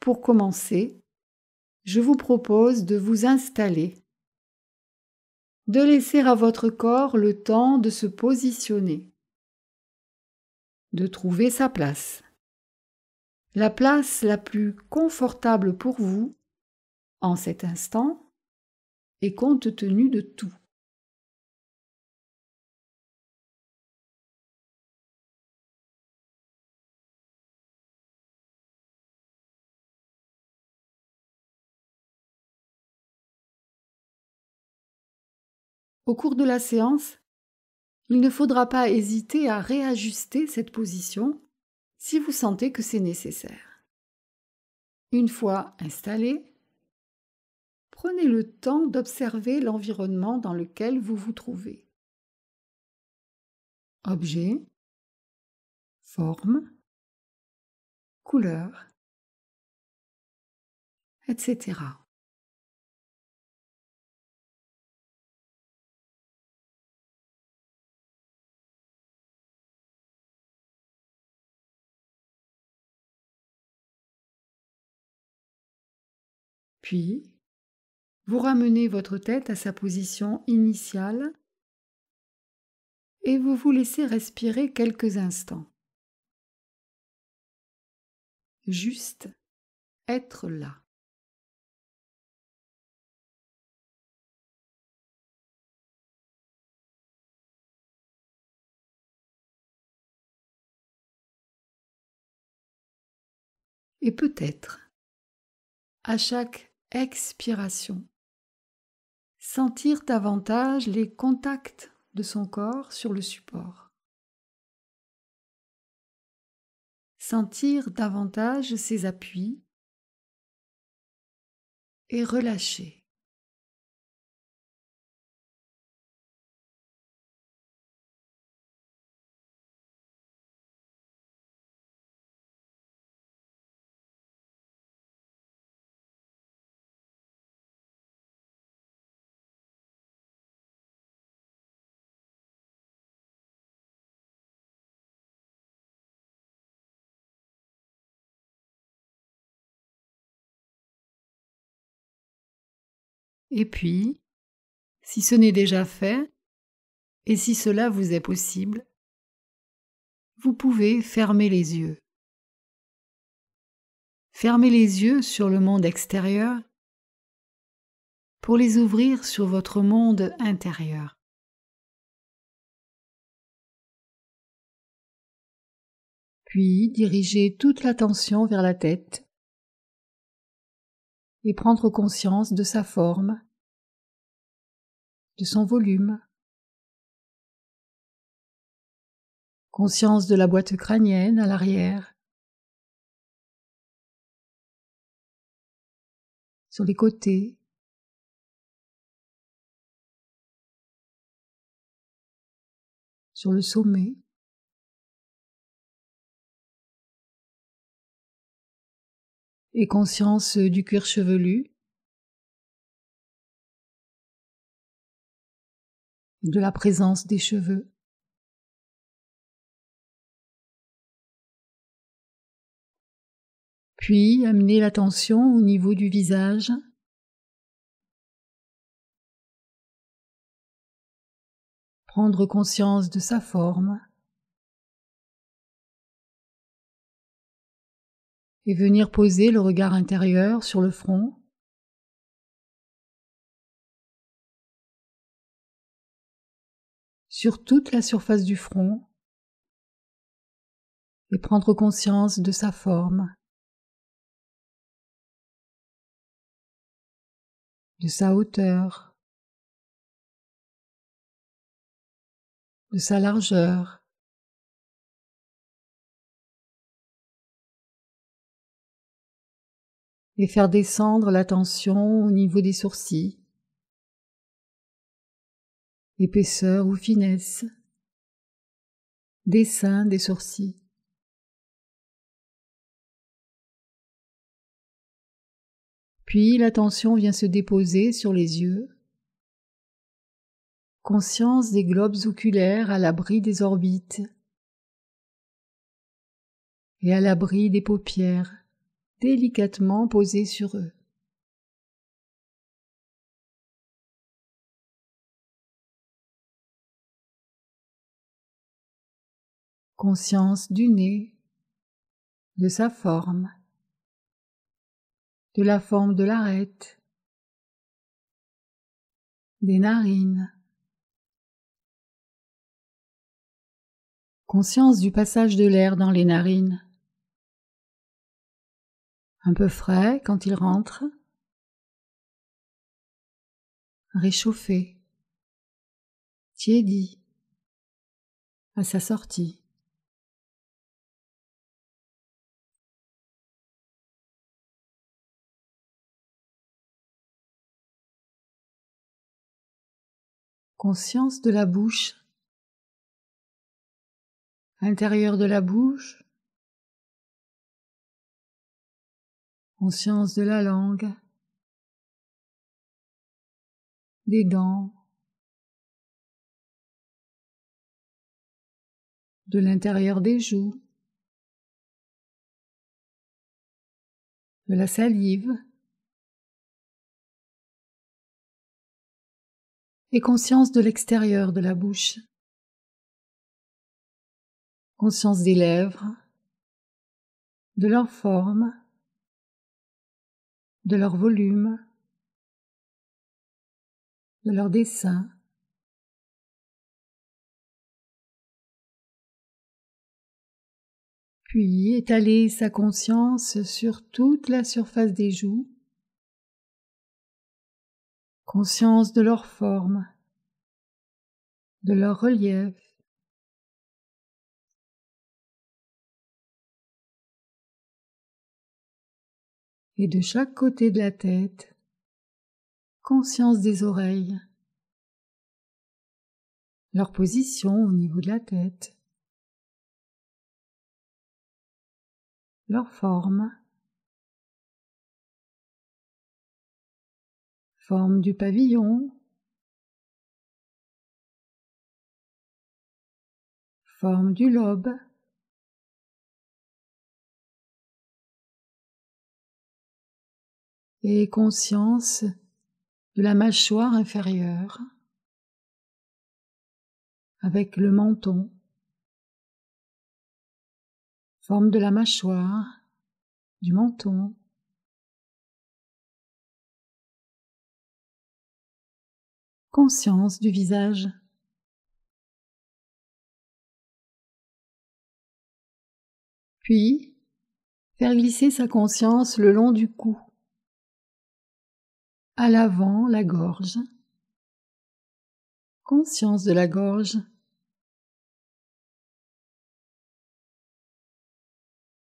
Pour commencer, je vous propose de vous installer, de laisser à votre corps le temps de se positionner, de trouver sa place, la place la plus confortable pour vous en cet instant et compte tenu de tout. Au cours de la séance, il ne faudra pas hésiter à réajuster cette position si vous sentez que c'est nécessaire. Une fois installé, prenez le temps d'observer l'environnement dans lequel vous vous trouvez. Objets, formes, couleurs, etc. Puis, vous ramenez votre tête à sa position initiale et vous vous laissez respirer quelques instants. Juste être là. Et peut-être, à chaque expiration, sentir davantage les contacts de son corps sur le support. Sentir davantage ses appuis et relâcher. Et puis, si ce n'est déjà fait, et si cela vous est possible, vous pouvez fermer les yeux. Fermez les yeux sur le monde extérieur pour les ouvrir sur votre monde intérieur. Puis dirigez toute l'attention vers la tête et prendre conscience de sa forme, de son volume, conscience de la boîte crânienne à l'arrière, sur les côtés, sur le sommet. Et conscience du cuir chevelu, de la présence des cheveux. Puis amenez l'attention au niveau du visage, prendre conscience de sa forme et venir poser le regard intérieur sur le front, sur toute la surface du front et prendre conscience de sa forme, de sa hauteur, de sa largeur. Et faire descendre l'attention au niveau des sourcils, épaisseur ou finesse, dessin des sourcils. Puis l'attention vient se déposer sur les yeux, conscience des globes oculaires à l'abri des orbites et à l'abri des paupières. délicatement posés sur eux. Conscience du nez, de sa forme, de la forme de l'arête, des narines. Conscience du passage de l'air dans les narines. Un peu frais quand il rentre, réchauffé, tiédi à sa sortie. Conscience de la bouche, intérieur de la bouche, conscience de la langue, des dents, de l'intérieur des joues, de la salive, et conscience de l'extérieur de la bouche, conscience des lèvres, de leur forme, de leur volume, de leur dessin. Puis étaler sa conscience sur toute la surface des joues, conscience de leur forme, de leur relief, et de chaque côté de la tête, conscience des oreilles, leur position au niveau de la tête, leur forme, forme du pavillon, forme du lobe, et conscience de la mâchoire inférieure avec le menton, forme de la mâchoire, du menton, conscience du visage. Puis, faire glisser sa conscience le long du cou, à l'avant la gorge, conscience de la gorge,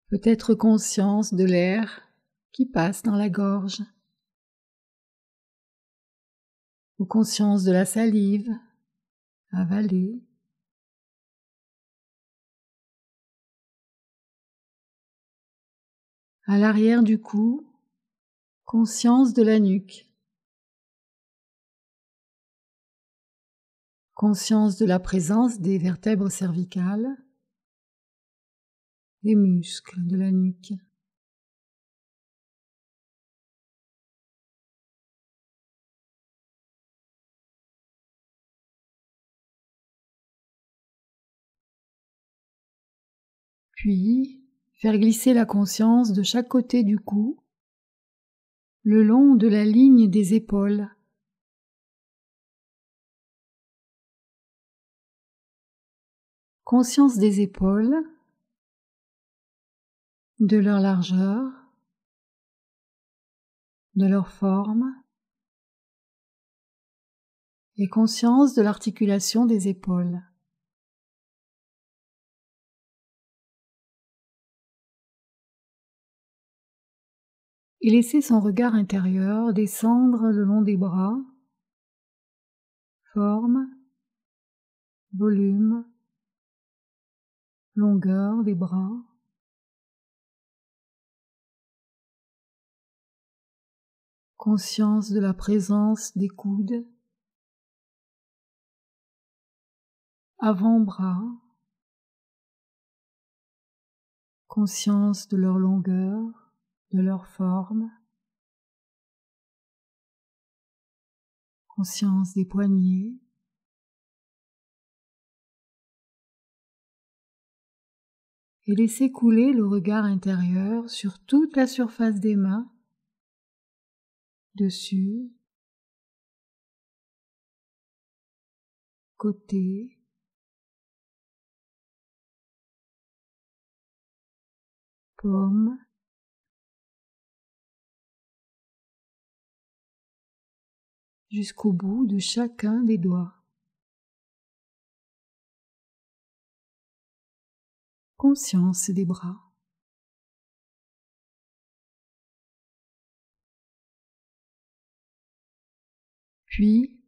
peut-être conscience de l'air qui passe dans la gorge, ou conscience de la salive avalée, à l'arrière du cou, conscience de la nuque, conscience de la présence des vertèbres cervicales, des muscles de la nuque. Puis, faire glisser la conscience de chaque côté du cou, le long de la ligne des épaules. Conscience des épaules, de leur largeur, de leur forme, et conscience de l'articulation des épaules. Et laisser son regard intérieur descendre le long des bras, forme, volume, longueur des bras, conscience de la présence des coudes, avant-bras, conscience de leur longueur, de leur forme, conscience des poignets, et laissez couler le regard intérieur sur toute la surface des mains, dessus, côté, paume, jusqu'au bout de chacun des doigts. Conscience des bras. Puis,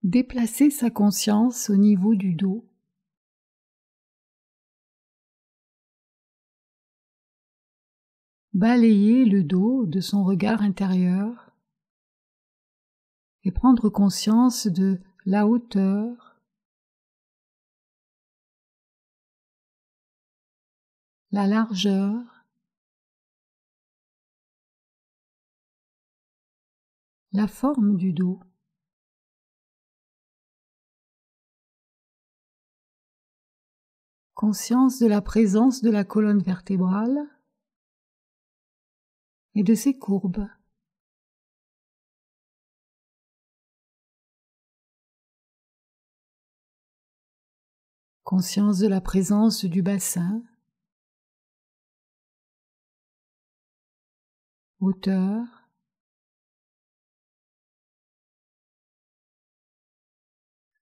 déplacez sa conscience au niveau du dos. Balayez le dos de son regard intérieur et prendre conscience de la hauteur, la largeur, la forme du dos. Conscience de la présence de la colonne vertébrale et de ses courbes. Conscience de la présence du bassin, hauteur,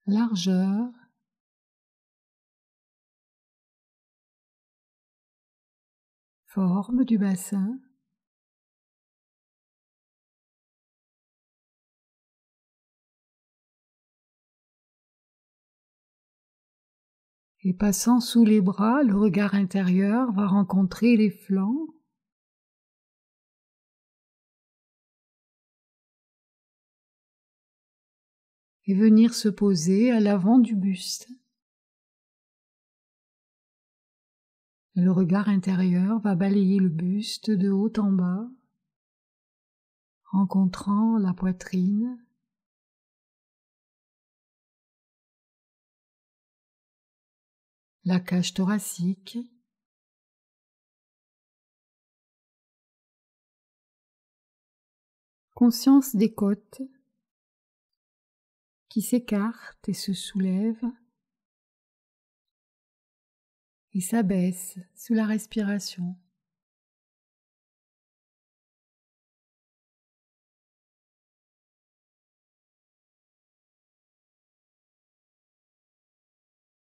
largeur, forme du bassin, et passant sous les bras, le regard intérieur va rencontrer les flancs, et venir se poser à l'avant du buste. Et le regard intérieur va balayer le buste de haut en bas, rencontrant la poitrine, la cage thoracique, conscience des côtes qui s'écartent et se soulèvent et s'abaissent sous la respiration.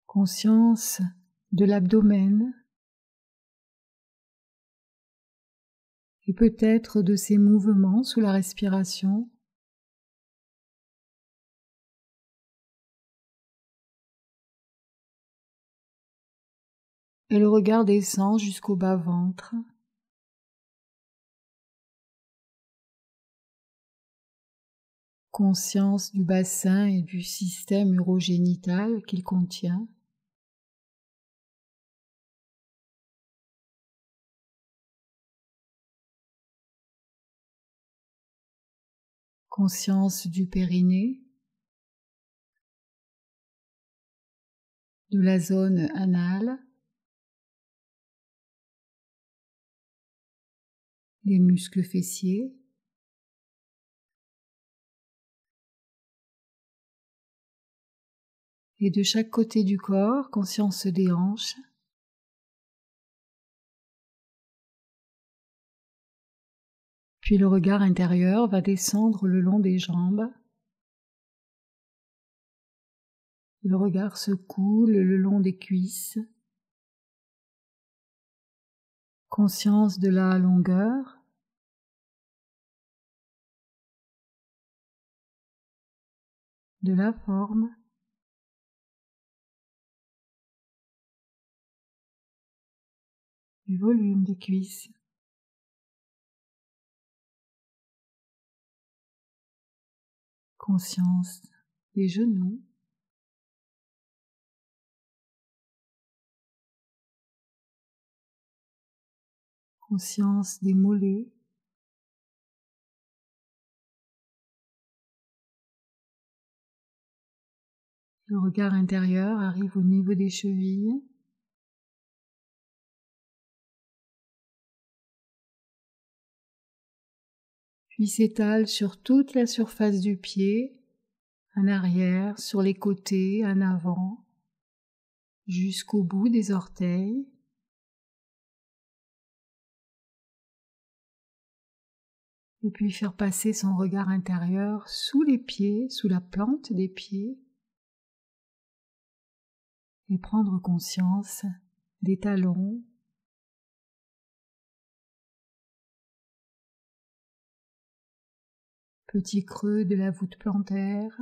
Conscience de l'abdomen et peut-être de ses mouvements sous la respiration. Et le regard descend jusqu'au bas-ventre. Conscience du bassin et du système urogénital qu'il contient. Conscience du périnée, de la zone anale, des muscles fessiers, et de chaque côté du corps, conscience des hanches, puis le regard intérieur va descendre le long des jambes. Le regard se coule le long des cuisses. Conscience de la longueur. De la forme. Du volume des cuisses. Conscience des genoux. Conscience des mollets. Le regard intérieur arrive au niveau des chevilles. Puis s'étale sur toute la surface du pied, en arrière, sur les côtés, en avant, jusqu'au bout des orteils. Et puis faire passer son regard intérieur sous les pieds, sous la plante des pieds, et prendre conscience des talons, petit creux de la voûte plantaire,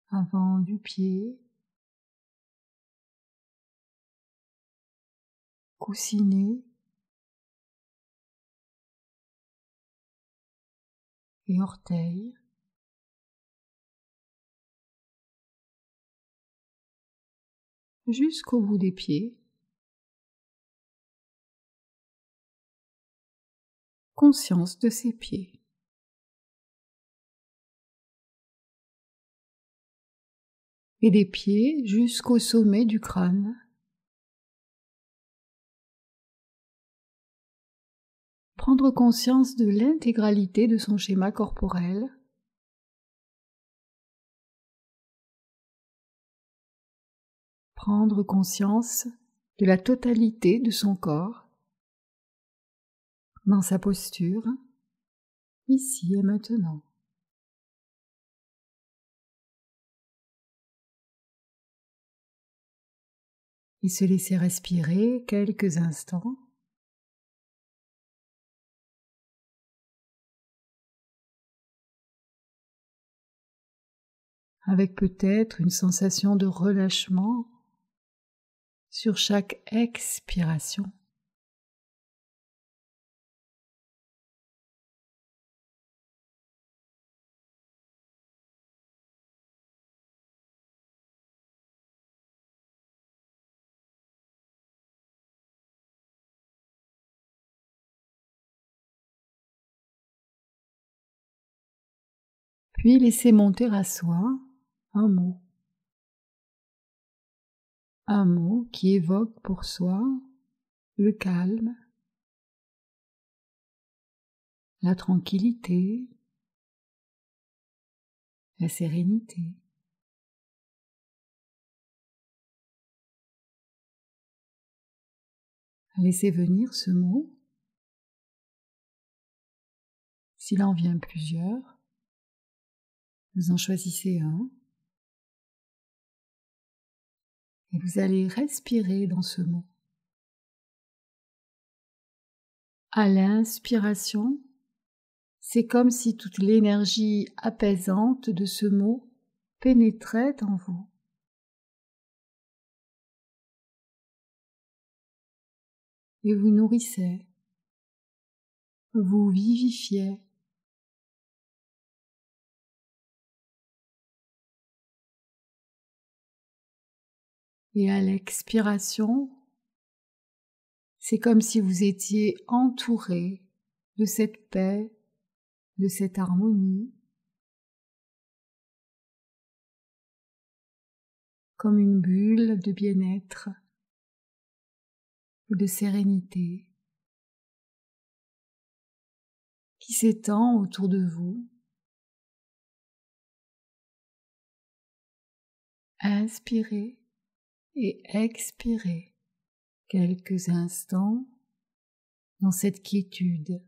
avant du pied, coussinet et orteils. Jusqu'au bout des pieds. Conscience de ses pieds. Et des pieds jusqu'au sommet du crâne. Prendre conscience de l'intégralité de son schéma corporel. Prendre conscience de la totalité de son corps, dans sa posture, ici et maintenant. Et se laisser respirer quelques instants. Avec peut-être une sensation de relâchement sur chaque expiration. Puis laissez monter à soi un mot. Un mot qui évoque pour soi le calme, la tranquillité, la sérénité. Laissez venir ce mot. S'il en vient plusieurs, vous en choisissez un et vous allez respirer dans ce mot. À l'inspiration, c'est comme si toute l'énergie apaisante de ce mot pénétrait en vous. Et vous nourrissait, vous vivifiait. Et à l'expiration, c'est comme si vous étiez entouré de cette paix, de cette harmonie, comme une bulle de bien-être ou de sérénité qui s'étend autour de vous. Inspirez et expirez quelques instants dans cette quiétude.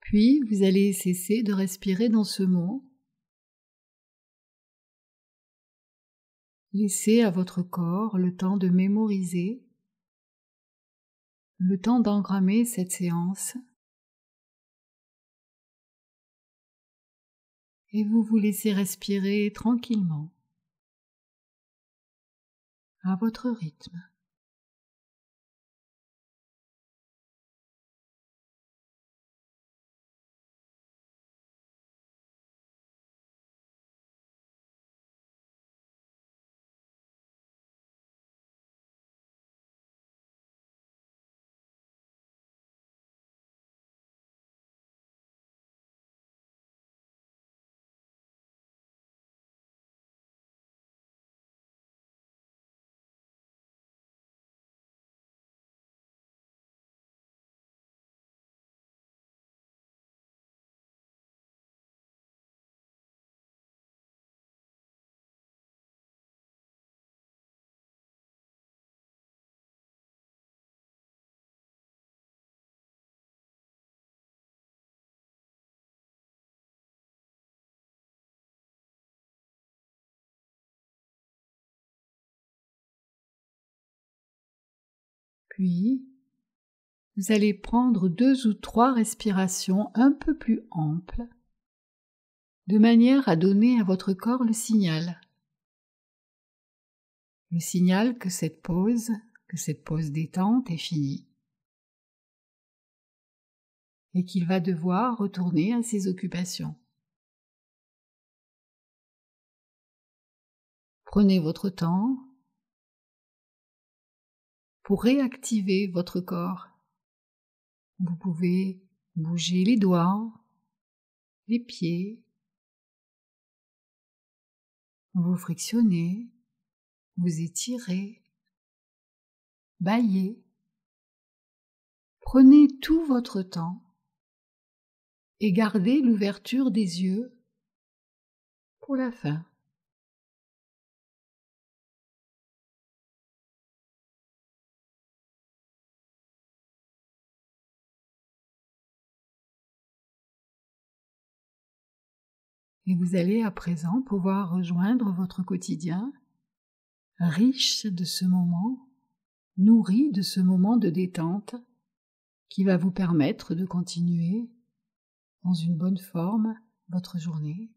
Puis vous allez cesser de respirer dans ce mot. Laissez à votre corps le temps de mémoriser, le temps d'engrammer cette séance. Et vous vous laissez respirer tranquillement, à votre rythme. Puis, vous allez prendre 2 ou 3 respirations un peu plus amples, de manière à donner à votre corps le signal que cette pause détente est finie et qu'il va devoir retourner à ses occupations. Prenez votre temps pour réactiver votre corps. Vous pouvez bouger les doigts, les pieds, vous frictionner, vous étirer, bâiller. Prenez tout votre temps et gardez l'ouverture des yeux pour la fin. Et vous allez à présent pouvoir rejoindre votre quotidien, riche de ce moment, nourri de ce moment de détente qui va vous permettre de continuer dans une bonne forme votre journée.